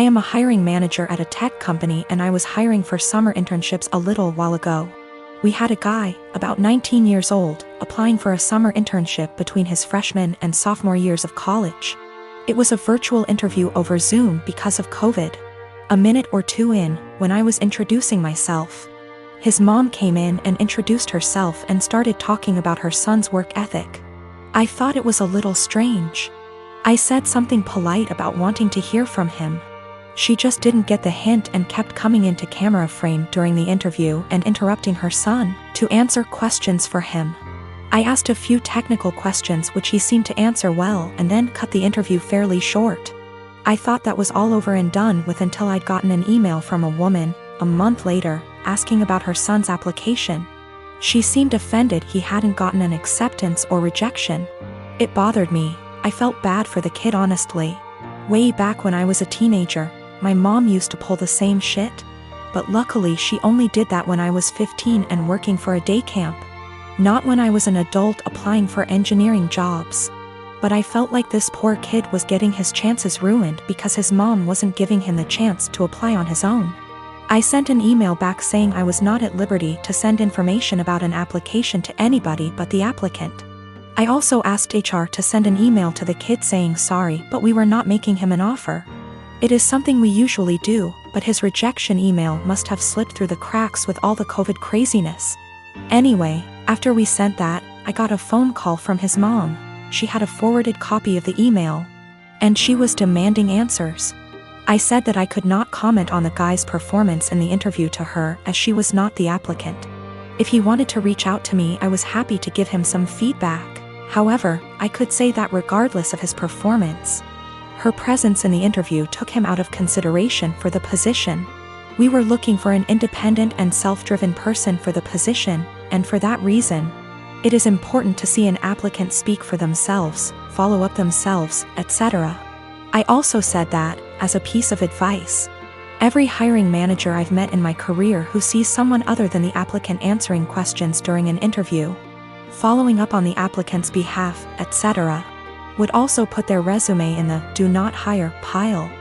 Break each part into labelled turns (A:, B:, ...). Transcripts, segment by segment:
A: I am a hiring manager at a tech company and I was hiring for summer internships a little while ago. We had a guy, about 19 years old, applying for a summer internship between his freshman and sophomore years of college. It was a virtual interview over Zoom because of COVID. A minute or two in, when I was introducing myself, his mom came in and introduced herself and started talking about her son's work ethic. I thought it was a little strange. I said something polite about wanting to hear from him. She just didn't get the hint and kept coming into camera frame during the interview and interrupting her son to answer questions for him. I asked a few technical questions which he seemed to answer well and then cut the interview fairly short. I thought that was all over and done with until I'd gotten an email from a woman, a month later, asking about her son's application. She seemed offended he hadn't gotten an acceptance or rejection. It bothered me. I felt bad for the kid honestly. Way back when I was a teenager, my mom used to pull the same shit. But luckily she only did that when I was 15 and working for a day camp. Not when I was an adult applying for engineering jobs. But I felt like this poor kid was getting his chances ruined because his mom wasn't giving him the chance to apply on his own. I sent an email back saying I was not at liberty to send information about an application to anybody but the applicant. I also asked HR to send an email to the kid saying sorry, but we were not making him an offer. It is something we usually do, but his rejection email must have slipped through the cracks with all the COVID craziness. Anyway, after we sent that, I got a phone call from his mom. She had a forwarded copy of the email, and she was demanding answers. I said that I could not comment on the guy's performance in the interview to her as she was not the applicant. If he wanted to reach out to me, I was happy to give him some feedback. However, I could say that regardless of his performance, her presence in the interview took him out of consideration for the position. We were looking for an independent and self-driven person for the position, and for that reason, it is important to see an applicant speak for themselves, follow up themselves, etc. I also said that, as a piece of advice, every hiring manager I've met in my career who sees someone other than the applicant answering questions during an interview, following up on the applicant's behalf, etc., would also put their resume in the "do not hire" pile.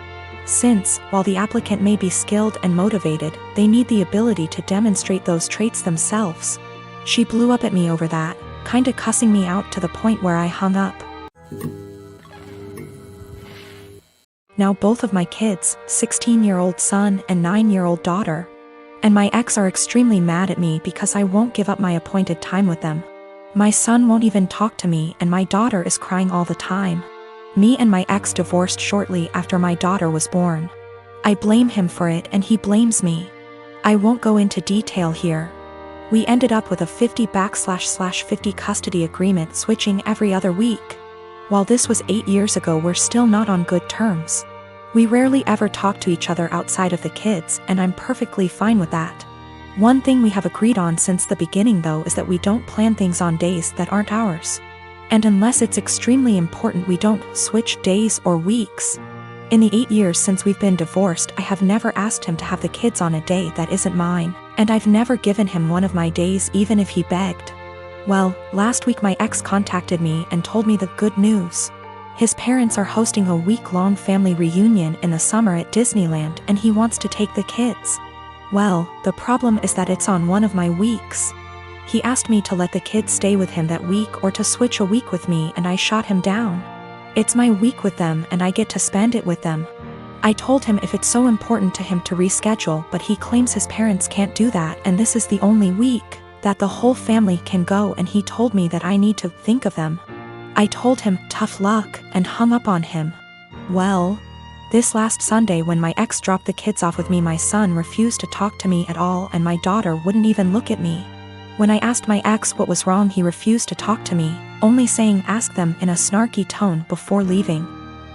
A: Since, while the applicant may be skilled and motivated, they need the ability to demonstrate those traits themselves. She blew up at me over that, kinda cussing me out to the point where I hung up. Now both of my kids, 16-year-old son and 9-year-old daughter, and my ex are extremely mad at me because I won't give up my appointed time with them. My son won't even talk to me and my daughter is crying all the time. Me and my ex divorced shortly after my daughter was born. I blame him for it and he blames me. I won't go into detail here. We ended up with a 50/50 custody agreement switching every other week. While this was 8 years ago, we're still not on good terms. We rarely ever talk to each other outside of the kids and I'm perfectly fine with that. One thing we have agreed on since the beginning though is that we don't plan things on days that aren't ours. And unless it's extremely important, we don't switch days or weeks. In the 8 years since we've been divorced, I have never asked him to have the kids on a day that isn't mine, and I've never given him one of my days even if he begged. Well, last week my ex contacted me and told me the good news. His parents are hosting a week-long family reunion in the summer at Disneyland and he wants to take the kids. Well, the problem is that it's on one of my weeks. He asked me to let the kids stay with him that week or to switch a week with me and I shot him down. It's my week with them and I get to spend it with them. I told him if it's so important to him to reschedule, but he claims his parents can't do that and this is the only week that the whole family can go and he told me that I need to think of them. I told him tough luck and hung up on him. Well, this last Sunday when my ex dropped the kids off with me, my son refused to talk to me at all and my daughter wouldn't even look at me. When I asked my ex what was wrong, he refused to talk to me, only saying ask them in a snarky tone before leaving.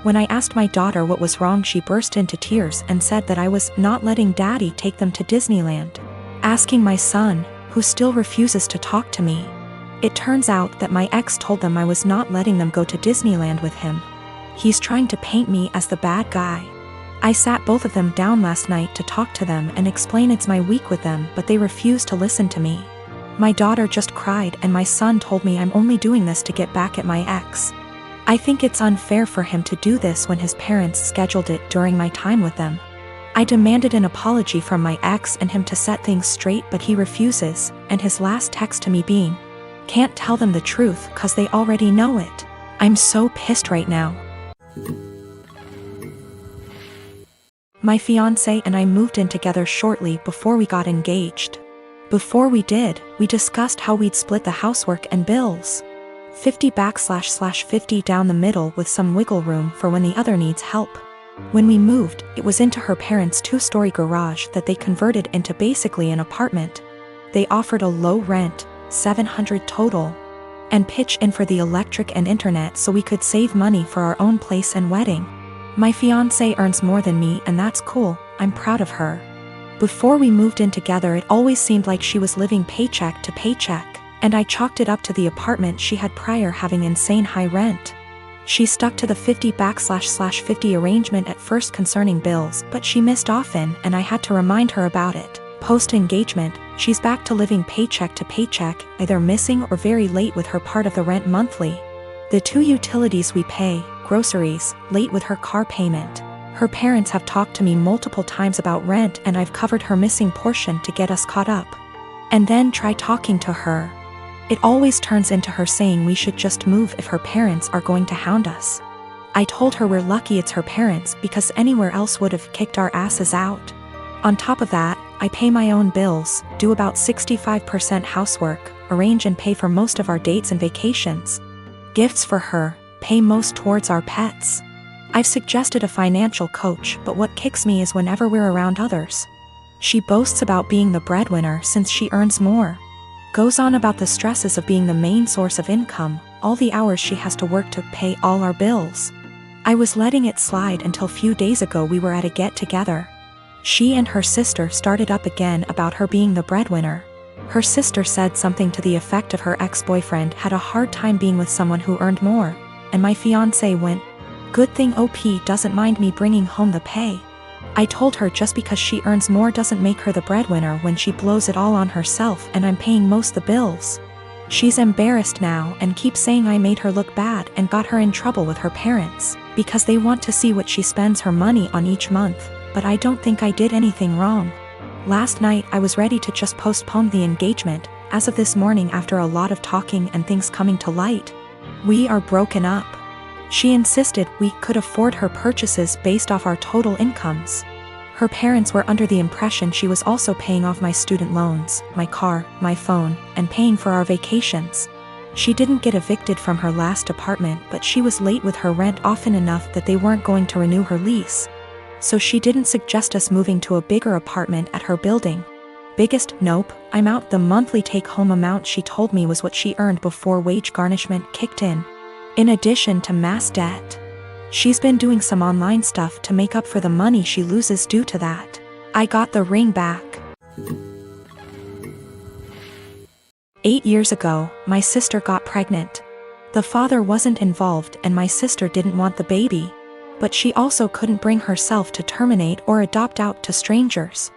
A: When I asked my daughter what was wrong, she burst into tears and said that I was not letting daddy take them to Disneyland. Asking my son, who still refuses to talk to me. It turns out that my ex told them I was not letting them go to Disneyland with him. He's trying to paint me as the bad guy. I sat both of them down last night to talk to them and explain it's my week with them, but they refused to listen to me. My daughter just cried and my son told me I'm only doing this to get back at my ex. I think it's unfair for him to do this when his parents scheduled it during my time with them. I demanded an apology from my ex and him to set things straight, but he refuses, and his last text to me being, "Can't tell them the truth 'cause they already know it." I'm so pissed right now. My fiancé and I moved in together shortly before we got engaged. Before we did, we discussed how we'd split the housework and bills. 50//50 down the middle with some wiggle room for when the other needs help. When we moved, it was into her parents' 2-story garage that they converted into basically an apartment. They offered a low rent, $700 total, and pitch in for the electric and internet so we could save money for our own place and wedding. My fiancé earns more than me, and that's cool. I'm proud of her. Before we moved in together, it always seemed like she was living paycheck to paycheck, and I chalked it up to the apartment she had prior having insane high rent. She stuck to the 50//50 arrangement at first concerning bills, but she missed often, and I had to remind her about it. Post-engagement, she's back to living paycheck to paycheck, either missing or very late with her part of the rent monthly. The 2 utilities we pay, groceries, late with her car payment. Her parents have talked to me multiple times about rent, and I've covered her missing portion to get us caught up. And then try talking to her. It always turns into her saying we should just move if her parents are going to hound us. I told her we're lucky it's her parents because anywhere else would have kicked our asses out. On top of that, I pay my own bills, do about 65% housework, arrange and pay for most of our dates and vacations. Gifts for her, pay most towards our pets. I've suggested a financial coach, but what kicks me is whenever we're around others. She boasts about being the breadwinner since she earns more. Goes on about the stresses of being the main source of income, all the hours she has to work to pay all our bills. I was letting it slide until few days ago we were at a get-together. She and her sister started up again about her being the breadwinner. Her sister said something to the effect of her ex-boyfriend had a hard time being with someone who earned more, and my fiancé went, "Good thing OP doesn't mind me bringing home the pay." I told her just because she earns more doesn't make her the breadwinner when she blows it all on herself and I'm paying most the bills. She's embarrassed now and keeps saying I made her look bad and got her in trouble with her parents, because they want to see what she spends her money on each month, but I don't think I did anything wrong. Last night I was ready to just postpone the engagement. As of this morning, after a lot of talking and things coming to light, we are broken up. She insisted we could afford her purchases based off our total incomes. Her parents were under the impression she was also paying off my student loans, my car, my phone, and paying for our vacations. She didn't get evicted from her last apartment, but she was late with her rent often enough that they weren't going to renew her lease. So she didn't suggest us moving to a bigger apartment at her building. Biggest nope, I'm out. The monthly take-home amount she told me was what she earned before wage garnishment kicked in addition to mass debt. She's been doing some online stuff to make up for the money she loses due to that. I got the ring back. 8 years ago, my sister got pregnant. The father wasn't involved and my sister didn't want the baby. But she also couldn't bring herself to terminate or adopt out to strangers.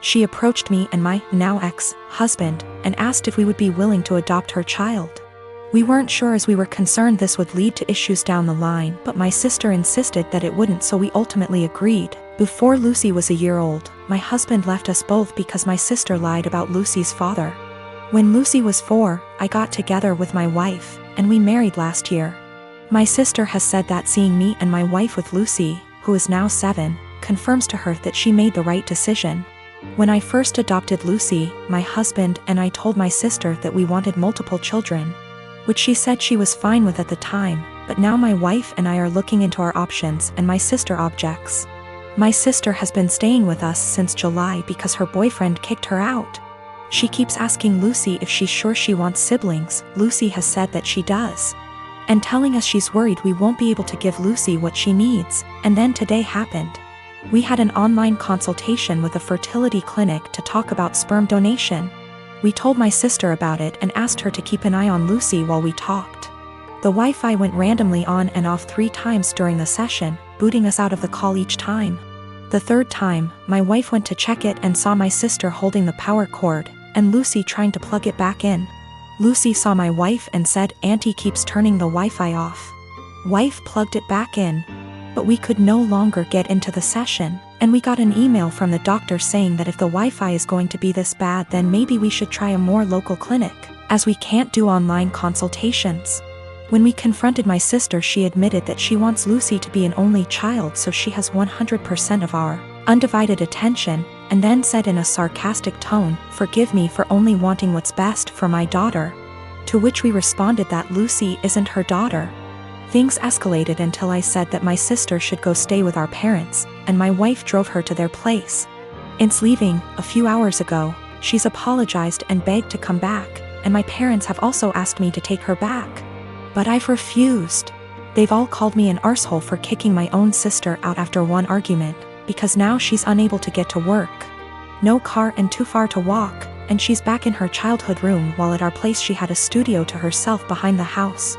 A: She approached me and my now ex-husband and asked if we would be willing to adopt her child. We weren't sure as we were concerned this would lead to issues down the line, but my sister insisted that it wouldn't, so we ultimately agreed. Before Lucy was a year old, my husband left us both because my sister lied about Lucy's father. When Lucy was 4, I got together with my wife, and we married last year. My sister has said that seeing me and my wife with Lucy, who is now 7, confirms to her that she made the right decision. When I first adopted Lucy, my husband and I told my sister that we wanted multiple children, which she said she was fine with at the time, but now my wife and I are looking into our options and my sister objects. My sister has been staying with us since July because her boyfriend kicked her out. She keeps asking Lucy if she's sure she wants siblings. Lucy has said that she does, and telling us she's worried we won't be able to give Lucy what she needs, and then today happened. We had an online consultation with a fertility clinic to talk about sperm donation. We told my sister about it and asked her to keep an eye on Lucy while we talked. The Wi-Fi went randomly on and off 3 times during the session, booting us out of the call each time. The 3rd time, my wife went to check it and saw my sister holding the power cord, and Lucy trying to plug it back in. Lucy saw my wife and said, "Auntie keeps turning the Wi-Fi off." Wife plugged it back in. But we could no longer get into the session, and we got an email from the doctor saying that if the Wi-Fi is going to be this bad, then maybe we should try a more local clinic, as we can't do online consultations. When we confronted my sister, she admitted that she wants Lucy to be an only child, so she has 100% of our undivided attention, and then said in a sarcastic tone, "Forgive me for only wanting what's best for my daughter." To which we responded that Lucy isn't her daughter. Things escalated until I said that my sister should go stay with our parents, and my wife drove her to their place. Since leaving a few hours ago, she's apologized and begged to come back, and my parents have also asked me to take her back. But I've refused. They've all called me an arsehole for kicking my own sister out after one argument, because now she's unable to get to work. No car and too far to walk, and she's back in her childhood room while at our place she had a studio to herself behind the house.